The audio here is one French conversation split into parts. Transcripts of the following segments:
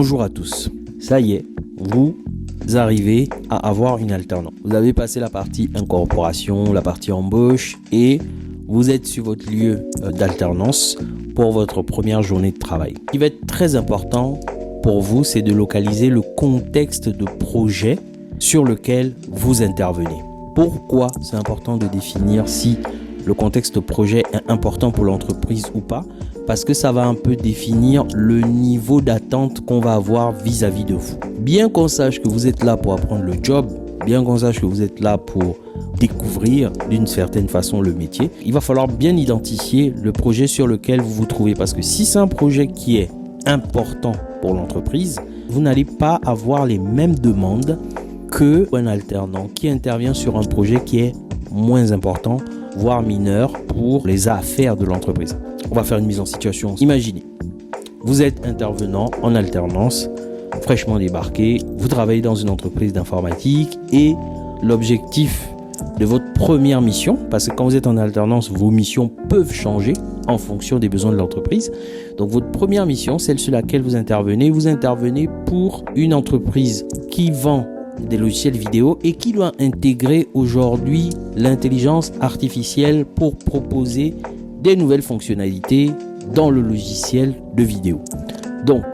Bonjour à tous. Ça y est, vous arrivez à avoir une alternance. Vous avez passé la partie incorporation, la partie embauche et vous êtes sur votre lieu d'alternance pour votre première journée de travail. Ce qui va être très important pour vous, c'est de localiser le contexte de projet sur lequel vous intervenez. Pourquoi c'est important de définir si le contexte projet est important pour l'entreprise ou pas? Parce que ça va un peu définir le niveau d'attente qu'on va avoir vis-à-vis de vous. Bien qu'on sache que vous êtes là pour apprendre le job, bien qu'on sache que vous êtes là pour découvrir d'une certaine façon le métier, il va falloir bien identifier le projet sur lequel vous vous trouvez. Parce que si c'est un projet qui est important pour l'entreprise, vous n'allez pas avoir les mêmes demandes qu'un alternant qui intervient sur un projet qui est moins important, voire mineur pour les affaires de l'entreprise. On va faire une mise en situation. Imaginez, vous êtes intervenant en alternance, fraîchement débarqué, vous travaillez dans une entreprise d'informatique et l'objectif de votre première mission, parce que quand vous êtes en alternance, vos missions peuvent changer en fonction des besoins de l'entreprise. Donc votre première mission, celle sur laquelle vous intervenez pour une entreprise qui vend des logiciels vidéo et qui doit intégrer aujourd'hui l'intelligence artificielle pour proposer des nouvelles fonctionnalités dans le logiciel de vidéo. Donc,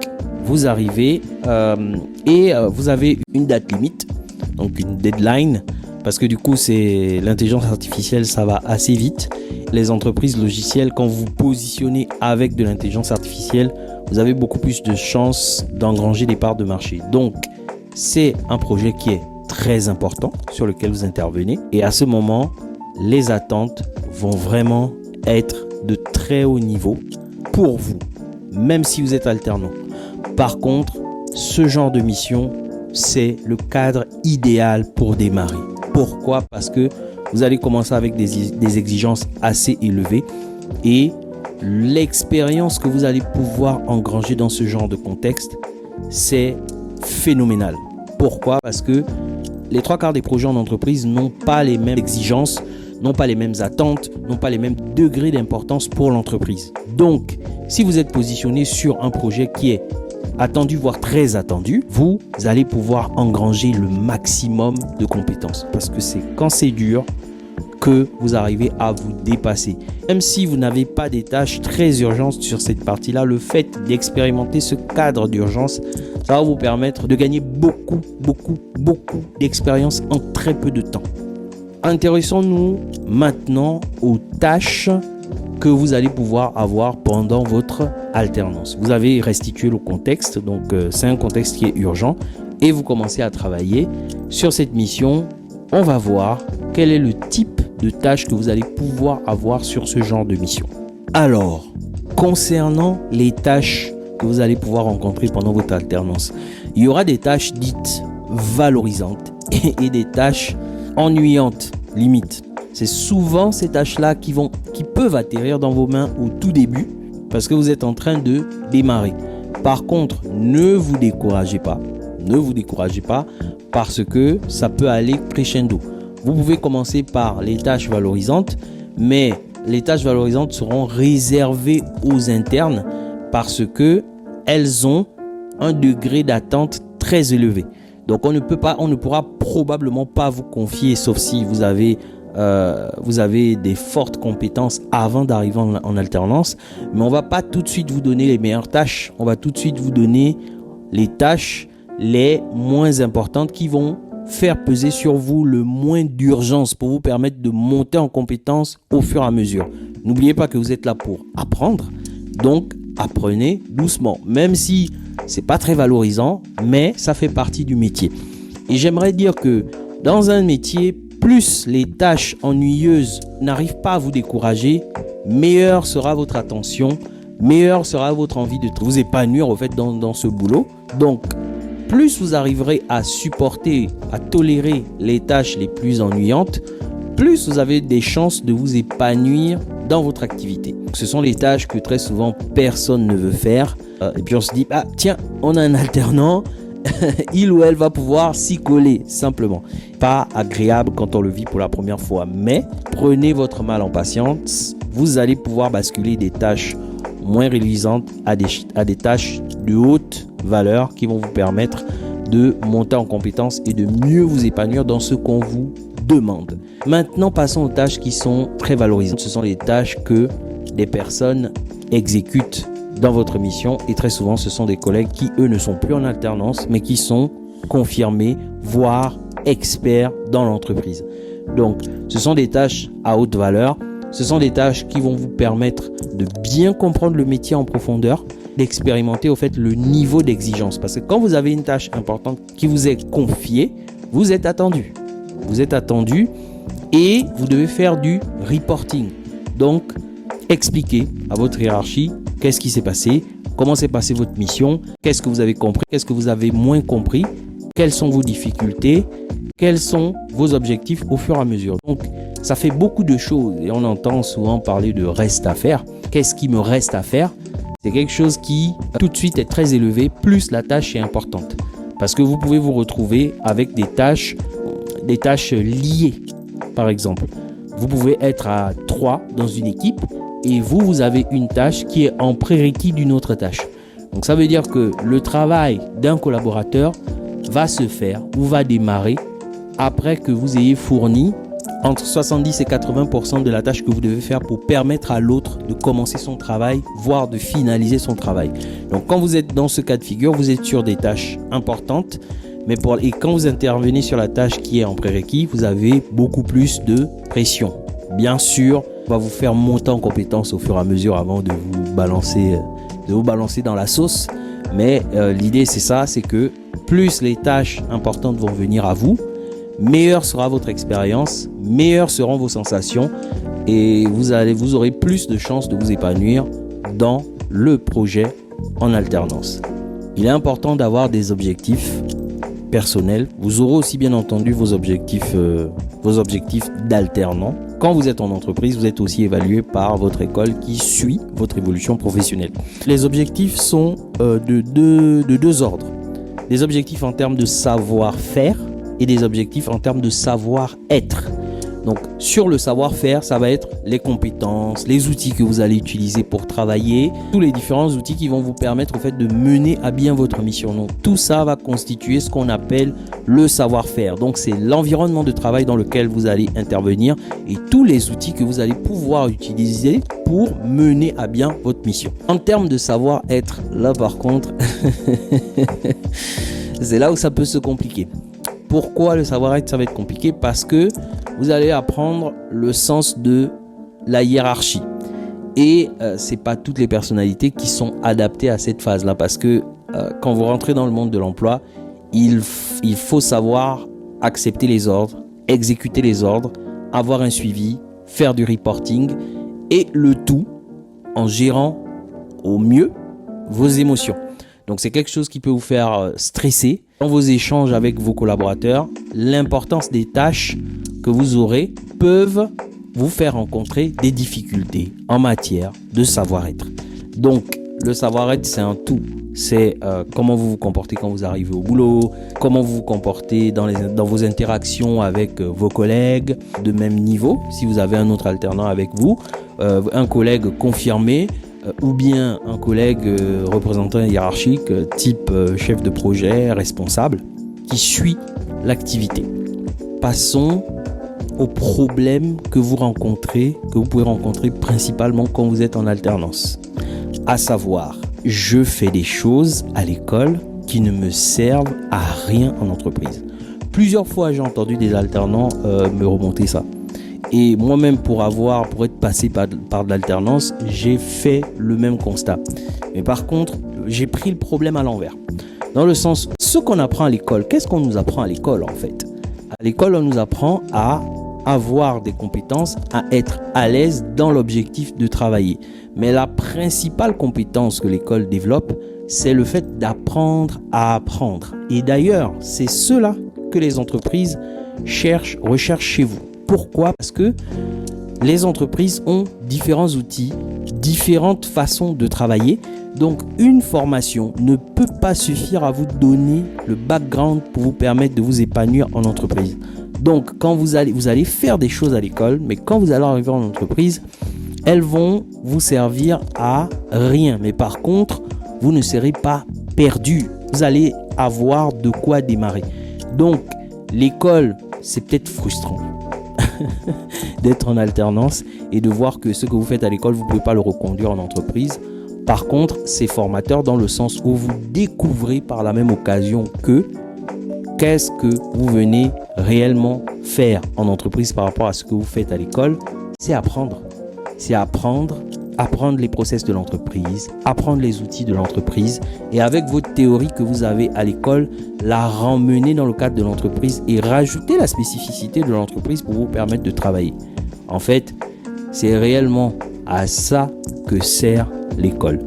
vous arrivez et vous avez une date limite, donc une deadline, parce que du coup, c'est l'intelligence artificielle, ça va assez vite. Les entreprises logicielles, quand vous vous positionnez avec de l'intelligence artificielle, vous avez beaucoup plus de chances d'engranger des parts de marché. Donc, c'est un projet qui est très important sur lequel vous intervenez. Et à ce moment, les attentes vont vraiment être de très haut niveau pour vous, même si vous êtes alternant. Par contre, ce genre de mission, c'est le cadre idéal pour démarrer. Pourquoi? Parce que vous allez commencer avec des exigences assez élevées et l'expérience que vous allez pouvoir engranger dans ce genre de contexte, c'est phénoménal. Pourquoi? Parce que les trois quarts des projets en entreprise n'ont pas les mêmes exigences, n'ont pas les mêmes attentes, n'ont pas les mêmes degrés d'importance pour l'entreprise. Donc, si vous êtes positionné sur un projet qui est attendu, voire très attendu, vous allez pouvoir engranger le maximum de compétences. Parce que c'est quand c'est dur que vous arrivez à vous dépasser. Même si vous n'avez pas des tâches très urgentes sur cette partie-là, le fait d'expérimenter ce cadre d'urgence, ça va vous permettre de gagner beaucoup d'expérience en très peu de temps. Intéressons-nous maintenant aux tâches que vous allez pouvoir avoir pendant votre alternance. Vous avez restitué le contexte, donc c'est un contexte qui est urgent et vous commencez à travailler sur cette mission. On va voir quel est le type de tâches que vous allez pouvoir avoir sur ce genre de mission. Alors, concernant les tâches que vous allez pouvoir rencontrer pendant votre alternance, il y aura des tâches dites valorisantes et des tâches ennuyantes, limite. C'est souvent ces tâches-là qui peuvent atterrir dans vos mains au tout début parce que vous êtes en train de démarrer. Par contre, ne vous découragez pas. Ne vous découragez pas parce que ça peut aller crescendo. Vous pouvez commencer par les tâches valorisantes, mais les tâches valorisantes seront réservées aux internes parce que elles ont un degré d'attente très élevé. Donc on ne pourra probablement pas vous confier, sauf si vous avez des fortes compétences avant d'arriver en alternance, mais on va pas tout de suite vous donner les meilleures tâches. On va tout de suite vous donner les tâches les moins importantes qui vont faire peser sur vous le moins d'urgence pour vous permettre de monter en compétence au fur et à mesure. N'oubliez pas que vous êtes là pour apprendre, donc apprenez doucement, même si c'est pas très valorisant, mais ça fait partie du métier. Et j'aimerais dire que dans un métier, plus les tâches ennuyeuses n'arrivent pas à vous décourager, meilleure sera votre attention, meilleure sera votre envie de vous épanouir au fait dans ce boulot. Donc, plus vous arriverez à supporter, à tolérer les tâches les plus ennuyantes, plus vous avez des chances de vous épanouir dans votre activité. Ce sont les tâches que très souvent personne ne veut faire. Et puis on se dit, ah tiens, on a un alternant, il ou elle va pouvoir s'y coller simplement. Pas agréable quand on le vit pour la première fois, mais prenez votre mal en patience. Vous allez pouvoir basculer des tâches moins réalisantes à des tâches de haute valeur qui vont vous permettre de monter en compétence et de mieux vous épanouir dans ce qu'on vous demande. Maintenant, passons aux tâches qui sont très valorisantes. Ce sont les tâches que des personnes exécutent dans votre mission et très souvent, ce sont des collègues qui, eux, ne sont plus en alternance, mais qui sont confirmés, voire experts dans l'entreprise. Donc, ce sont des tâches à haute valeur. Ce sont des tâches qui vont vous permettre de bien comprendre le métier en profondeur, d'expérimenter au fait le niveau d'exigence. Parce que quand vous avez une tâche importante qui vous est confiée, vous êtes attendu. Vous êtes attendu et vous devez faire du reporting. Donc, expliquez à votre hiérarchie qu'est-ce qui s'est passé, comment s'est passée votre mission, qu'est-ce que vous avez compris, qu'est-ce que vous avez moins compris, quelles sont vos difficultés, quels sont vos objectifs au fur et à mesure. Donc, ça fait beaucoup de choses et on entend souvent parler de reste à faire. Qu'est-ce qui me reste à faire? C'est quelque chose qui tout de suite est très élevé, plus la tâche est importante. Parce que vous pouvez vous retrouver avec des tâches liées. Par exemple, vous pouvez être à 3 dans une équipe et vous avez une tâche qui est en prérequis d'une autre tâche. Donc ça veut dire que le travail d'un collaborateur va se faire ou va démarrer après que vous ayez fourni entre 70 et 80% de la tâche que vous devez faire pour permettre à l'autre de commencer son travail, voire de finaliser son travail. Donc quand vous êtes dans ce cas de figure, vous êtes sur des tâches importantes, et quand vous intervenez sur la tâche qui est en prérequis, vous avez beaucoup plus de pression. Bien sûr, on va vous faire monter en compétence au fur et à mesure avant de vous balancer dans la sauce. Mais l'idée c'est ça, c'est que plus les tâches importantes vont venir à vous, meilleure sera votre expérience, meilleures seront vos sensations et vous aurez plus de chances de vous épanouir dans le projet en alternance. Il est important d'avoir des objectifs personnels. Vous aurez aussi bien entendu vos objectifs d'alternant. Quand vous êtes en entreprise, vous êtes aussi évalué par votre école qui suit votre évolution professionnelle. Les objectifs sont de deux ordres. Des objectifs en termes de savoir-faire et des objectifs en termes de savoir-être. Donc, sur le savoir-faire, ça va être les compétences, les outils que vous allez utiliser pour travailler, tous les différents outils qui vont vous permettre au fait de mener à bien votre mission. Donc, tout ça va constituer ce qu'on appelle le savoir-faire. Donc, c'est l'environnement de travail dans lequel vous allez intervenir et tous les outils que vous allez pouvoir utiliser pour mener à bien votre mission. En termes de savoir-être, là par contre, c'est là où ça peut se compliquer. Pourquoi le savoir-être, ça va être compliqué? Parce que vous allez apprendre le sens de la hiérarchie. Et c'est pas toutes les personnalités qui sont adaptées à cette phase-là. Parce que quand vous rentrez dans le monde de l'emploi, il faut savoir accepter les ordres, exécuter les ordres, avoir un suivi, faire du reporting et le tout en gérant au mieux vos émotions. Donc, c'est quelque chose qui peut vous faire stresser. Dans vos échanges avec vos collaborateurs, l'importance des tâches que vous aurez peuvent vous faire rencontrer des difficultés en matière de savoir-être. Donc, le savoir-être, c'est un tout. C'est comment vous vous comportez quand vous arrivez au boulot, comment vous vous comportez dans vos interactions avec vos collègues de même niveau, si vous avez un autre alternant avec vous, un collègue confirmé, ou bien un collègue représentant hiérarchique, type chef de projet, responsable, qui suit l'activité. Passons aux problèmes que vous pouvez rencontrer principalement quand vous êtes en alternance. À savoir, je fais des choses à l'école qui ne me servent à rien en entreprise. Plusieurs fois, j'ai entendu des alternants me remonter ça. Et moi-même, pour être passé par de l'alternance, j'ai fait le même constat. Mais par contre, j'ai pris le problème à l'envers. Dans le sens, ce qu'on apprend à l'école, qu'est-ce qu'on nous apprend à l'école en fait? À l'école, on nous apprend à avoir des compétences, à être à l'aise dans l'objectif de travailler. Mais la principale compétence que l'école développe, c'est le fait d'apprendre à apprendre. Et d'ailleurs, c'est cela que les entreprises recherchent chez vous. Pourquoi? Parce que les entreprises ont différents outils, différentes façons de travailler. Donc, une formation ne peut pas suffire à vous donner le background pour vous permettre de vous épanouir en entreprise. Donc, quand vous allez faire des choses à l'école, mais quand vous allez arriver en entreprise, elles vont vous servir à rien. Mais par contre, vous ne serez pas perdu. Vous allez avoir de quoi démarrer. Donc, l'école, c'est peut-être frustrant d'être en alternance et de voir que ce que vous faites à l'école, vous ne pouvez pas le reconduire en entreprise. Par contre, c'est formateur dans le sens où vous découvrez par la même occasion que qu'est-ce que vous venez réellement faire en entreprise par rapport à ce que vous faites à l'école. C'est apprendre. C'est apprendre les process de l'entreprise, apprendre les outils de l'entreprise et avec votre théorie que vous avez à l'école, la ramener dans le cadre de l'entreprise et rajouter la spécificité de l'entreprise pour vous permettre de travailler. En fait, c'est réellement à ça que sert l'école.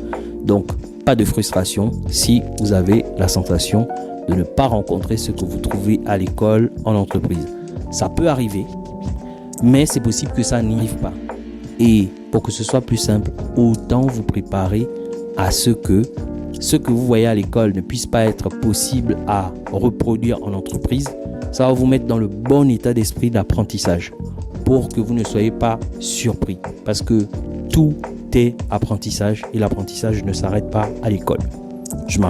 Donc, pas de frustration si vous avez la sensation de ne pas rencontrer ce que vous trouvez à l'école en entreprise. Ça peut arriver, mais c'est possible que ça n'arrive pas. Et pour que ce soit plus simple, autant vous préparer à ce que vous voyez à l'école ne puisse pas être possible à reproduire en entreprise. Ça va vous mettre dans le bon état d'esprit d'apprentissage pour que vous ne soyez pas surpris. Parce que tout est apprentissage et l'apprentissage ne s'arrête pas à l'école.